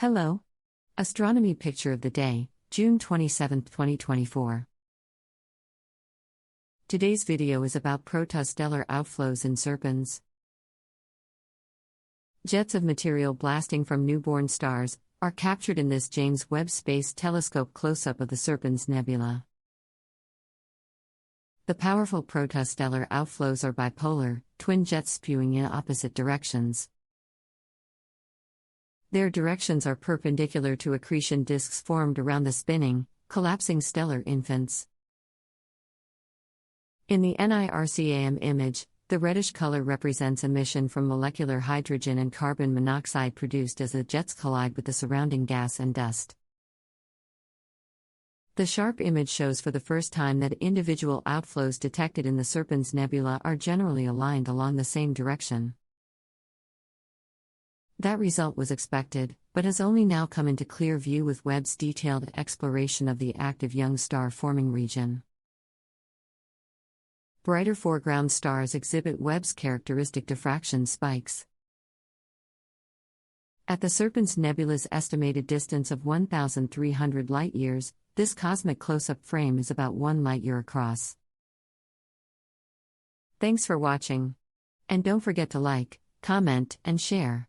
Hello. Astronomy picture of the day, June 27, 2024. Today's video is about protostellar outflows in Serpens. Jets of material blasting from newborn stars are captured in this James Webb Space Telescope close-up of the Serpens Nebula. The powerful protostellar outflows are bipolar, twin jets spewing in opposite directions. Their directions are perpendicular to accretion disks formed around the spinning, collapsing stellar infants. In the NIRcam image, the reddish color represents emission from molecular hydrogen and carbon monoxide produced as the jets collide with the surrounding gas and dust. The sharp image shows for the first time that individual outflows detected in the Serpens Nebula are generally aligned along the same direction. That result was expected, but has only now come into clear view with Webb's detailed exploration of the active young star-forming region. Brighter foreground stars exhibit Webb's characteristic diffraction spikes. At the Serpens Nebula's estimated distance of 1,300 light-years, this cosmic close-up frame is about 1 light-year across. Thanks for watching. And don't forget to like, comment, and share.